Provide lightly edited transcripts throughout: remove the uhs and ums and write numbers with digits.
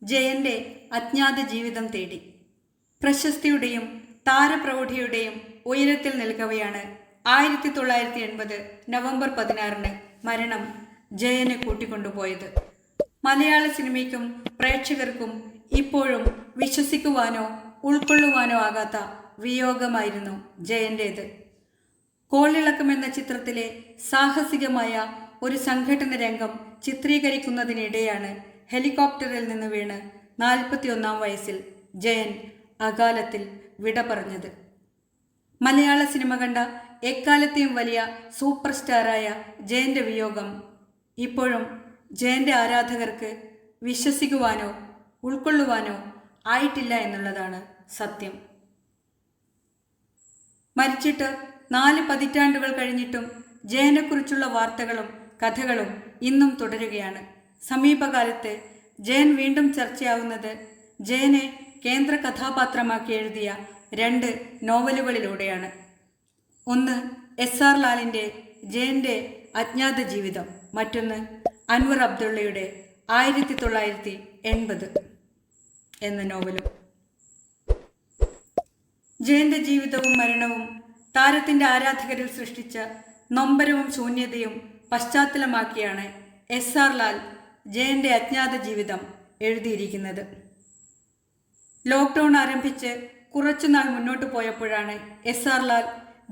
ജയന്റെ അജ്ഞാത ജീവിതം തേടി. പ്രശസ്തിയുടെയും താരപ്രൗഢിയുടെയും ഉയരത്തിൽ നിൽക്കവെയാണ് 1980 നവംബർ 16 മരണം ജയനെ കൂട്ടിക്കൊണ്ടുപോയത്. മലയാള സിനിമയ്ക്കും പ്രേക്ഷകർക്കും ഇപ്പോഴും വിശ്വസിക്കുവാനോ ഉൾക്കൊള്ളുവാനോ ആകാത്ത വിയോഗമായിരുന്നു ജയന്റേത്. കോളിളക്കം എന്ന ചിത്രത്തിലെ സാഹസികമായ ഒരു സംഘടന രംഗം ചിത്രീകരിക്കുന്നതിനിടെയാണ് ഹെലികോപ്റ്ററിൽ നിന്ന് വീണ് 41-ാം വയസ്സിൽ ജയൻ അകാലത്തിൽ വിട പറഞ്ഞത്. മലയാള സിനിമ കണ്ട എക്കാലത്തെയും വലിയ സൂപ്പർ സ്റ്റാറായ ജയന്റെ വിയോഗം ഇപ്പോഴും ജയന്റെ ആരാധകർക്ക് വിശ്വസിക്കുവാനോ ഉൾക്കൊള്ളുവാനോ ആയിട്ടില്ല എന്നുള്ളതാണ് സത്യം. മരിച്ചിട്ട് 4 പതിറ്റാണ്ടുകൾ കഴിഞ്ഞിട്ടും ജയനെക്കുറിച്ചുള്ള വാർത്തകളും കഥകളും ഇന്നും തുടരുകയാണ്. സമീപകാലത്ത് ജയൻ വീണ്ടും ചർച്ചയാവുന്നത് ജയനെ കേന്ദ്ര കഥാപാത്രമാക്കി എഴുതിയ 2 നോവലുകളിലൂടെയാണ്. ഒന്ന് SR ലാലിൻ്റെ ജയന്റെ അജ്ഞാത ജീവിതം, മറ്റൊന്ന് അൻവർ അബ്ദുള്ളയുടെ 1980 എന്ന നോവലും. ജയന്റെ ജീവിതവും മരണവും താരത്തിന്റെ ആരാധകരിൽ സൃഷ്ടിച്ച നൊമ്പരവും ശൂന്യതയും പശ്ചാത്തലമാക്കിയാണ് SR ലാൽ ജയന്റെ അജ്ഞാത ജീവിതം എഴുതിയിരിക്കുന്നത്. ലോക്ക്ഡൗൺ ആരംഭിച്ച് കുറച്ചുനാൾ മുന്നോട്ട് പോയപ്പോഴാണ് SR ലാൽ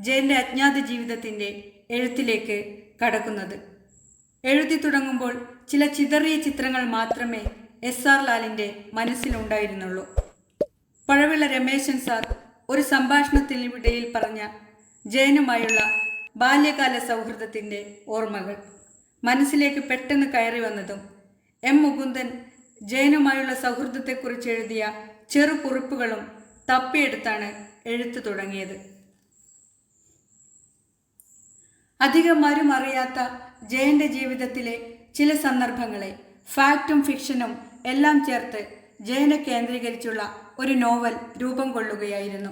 ജയന്റെ അജ്ഞാത ജീവിതത്തിൻ്റെ എഴുത്തിലേക്ക് കടക്കുന്നത്. എഴുതി തുടങ്ങുമ്പോൾ ചില ചിതറിയ ചിത്രങ്ങൾ മാത്രമേ SR ലാലിൻ്റെ മനസ്സിലുണ്ടായിരുന്നുള്ളൂ. പഴവിള രമേശൻ സാർ ഒരു സംഭാഷണത്തിനിടയിൽ പറഞ്ഞ ജയനുമായുള്ള ബാല്യകാല സൗഹൃദത്തിൻ്റെ ഓർമ്മകൾ മനസ്സിലേക്ക് പെട്ടെന്ന് കയറി വന്നതും M. മുകുന്ദൻ ജയനുമായുള്ള സൗഹൃദത്തെക്കുറിച്ച് എഴുതിയ ചെറു കുറിപ്പുകളും തപ്പിയെടുത്താണ് എഴുത്തു തുടങ്ങിയത്. അധികം ആരും അറിയാത്ത ജയന്റെ ജീവിതത്തിലെ ചില സന്ദർഭങ്ങളെ ഫാക്റ്റും ഫിക്ഷനും എല്ലാം ചേർത്ത് ജയനെ കേന്ദ്രീകരിച്ചുള്ള ഒരു നോവൽ രൂപം കൊള്ളുകയായിരുന്നു.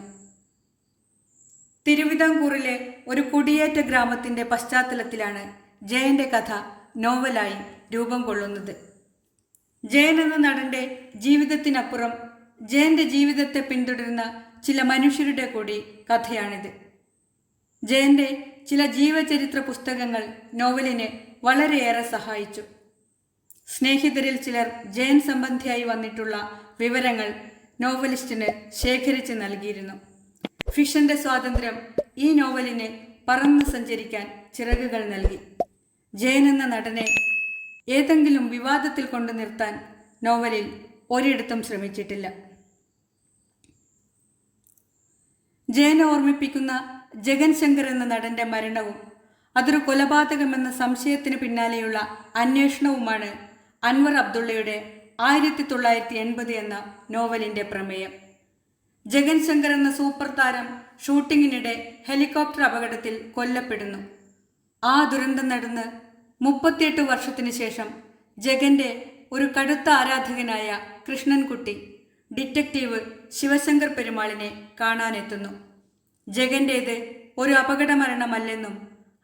തിരുവിതാംകൂറിലെ ഒരു കുടിയേറ്റ ഗ്രാമത്തിൻ്റെ പശ്ചാത്തലത്തിലാണ് ജയന്റെ കഥ നോവലായി രൂപം കൊള്ളുന്നത്. ജയൻ എന്ന നടൻ്റെ ജീവിതത്തിനപ്പുറം ജയന്റെ ജീവിതത്തെ പിന്തുടരുന്ന ചില മനുഷ്യരുടെ കൂടി കഥയാണിത്. ജയന്റെ ചില ജീവചരിത്ര പുസ്തകങ്ങൾ നോവലിനെ വളരെയേറെ സഹായിച്ചു. സ്നേഹിതരിൽ ചിലർ ജയൻ സംബന്ധിയായി വന്നിട്ടുള്ള വിവരങ്ങൾ നോവലിസ്റ്റിന് ശേഖരിച്ച് നൽകിയിരുന്നു. ഫിക്ഷന്റെ സ്വാതന്ത്ര്യം ഈ നോവലിന് പറന്ന് സഞ്ചരിക്കാൻ ചിറകുകൾ നൽകി. ജയൻ എന്ന നടനെ ഏതെങ്കിലും വിവാദത്തിൽ കൊണ്ടു നിർത്താൻ നോവലിൽ ഒരിടത്തും ശ്രമിച്ചിട്ടില്ല. ജയനെ ഓർമ്മിപ്പിക്കുന്ന ജഗൻ ശങ്കർ എന്ന നടന്റെ മരണവും അതൊരു കൊലപാതകമെന്ന സംശയത്തിന് പിന്നാലെയുള്ള അന്വേഷണവുമാണ് അൻവർ അബ്ദുള്ളയുടെ 1980 എന്ന നോവലിൻ്റെ പ്രമേയം. ജഗൻ ശങ്കർ എന്ന സൂപ്പർ താരം ഷൂട്ടിങ്ങിനിടെ ഹെലികോപ്റ്റർ അപകടത്തിൽ കൊല്ലപ്പെടുന്നു. ആ ദുരന്തം നടന്ന് 38 വർഷത്തിന് ശേഷം ജഗന്റെ ഒരു കടുത്ത ആരാധകനായ കൃഷ്ണൻകുട്ടി ഡിറ്റക്റ്റീവ് ശിവശങ്കർ പെരുമാളിനെ കാണാനെത്തുന്നു. ജഗന്റേത് ഒരു അപകടമരണമല്ലെന്നും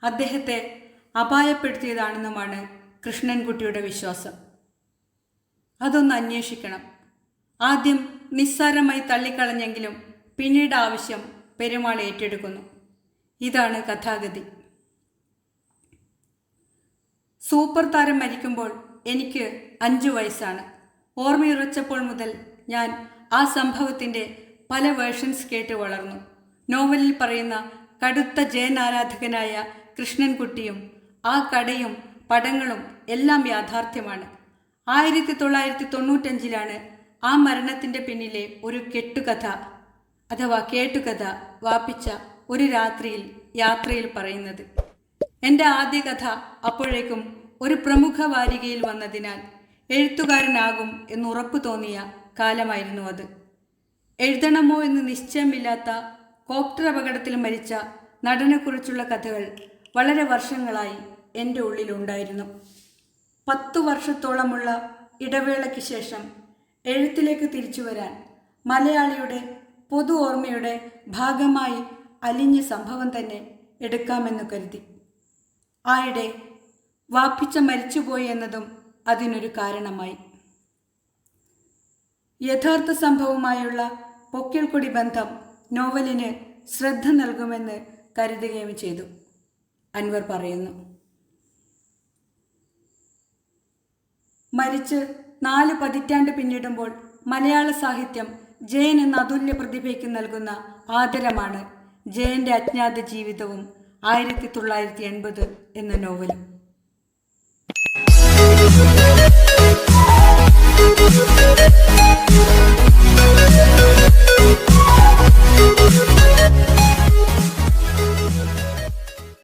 അദ്ദേഹത്തെ അപായപ്പെടുത്തിയതാണെന്നുമാണ് കൃഷ്ണൻകുട്ടിയുടെ വിശ്വാസം. അതൊന്ന് അന്വേഷിക്കണം. ആദ്യം നിസ്സാരമായി തള്ളിക്കളഞ്ഞെങ്കിലും പിന്നീട് ആവശ്യം പെരുമാൾ ഏറ്റെടുക്കുന്നു. ഇതാണ് കഥാഗതി. സൂപ്പർ താരം മരിക്കുമ്പോൾ എനിക്ക് 5 വയസ്സാണ്. ഓർമ്മയുറച്ചപ്പോൾ മുതൽ ഞാൻ ആ സംഭവത്തിൻ്റെ പല വേർഷൻസ് കേട്ട് വളർന്നു. നോവലിൽ പറയുന്ന കടുത്ത ജയൻ ആരാധകനായ കൃഷ്ണൻകുട്ടിയും ആ കടയും പടങ്ങളും എല്ലാം യാഥാർത്ഥ്യമാണ്. 1995 ആ മരണത്തിൻ്റെ പിന്നിലെ ഒരു കെട്ടുകഥ അഥവാ കേട്ടുകഥ വാപ്പിച്ച ഒരു രാത്രിയിൽ യാത്രയിൽ പറയുന്നത്. എൻ്റെ ആദ്യ കഥ അപ്പോഴേക്കും ഒരു പ്രമുഖ വാരികയിൽ വന്നതിനാൽ എഴുത്തുകാരനാകും എന്നുറപ്പു തോന്നിയ കാലമായിരുന്നു അത്. എഴുതണമോ എന്ന് നിശ്ചയമില്ലാത്ത കോപ്റ്റർ അപകടത്തിൽ മരിച്ച നടനെക്കുറിച്ചുള്ള കഥകൾ വളരെ വർഷങ്ങളായി എൻ്റെ ഉള്ളിലുണ്ടായിരുന്നു. 10 വർഷത്തോളമുള്ള ഇടവേളയ്ക്ക് ശേഷം എഴുത്തിലേക്ക് തിരിച്ചു വരാൻ മലയാളിയുടെ പൊതു ഓർമ്മയുടെ ഭാഗമായി അലിഞ്ഞ സംഭവം തന്നെ എടുക്കാമെന്ന് കരുതി. ആയിടെ വാപ്പിച്ച മരിച്ചുപോയി എന്നതും അതിനൊരു കാരണമായി. യഥാർത്ഥ സംഭവമായുള്ള പൊക്കിൾക്കൊടി ബന്ധം നോവലിന് ശ്രദ്ധ നൽകുമെന്ന് കരുതുകയും ചെയ്തു. അൻവർ പറയുന്നു. മരിച്ച് 4 പതിറ്റാണ്ട് പിന്നിടുമ്പോൾ മലയാള സാഹിത്യം ജയൻ എന്ന അതുല്യ പ്രതിഭയ്ക്ക് നൽകുന്ന ആദരമാണ് ജയന്റെ അജ്ഞാത ജീവിതവും 1980 എന്ന നോവലും.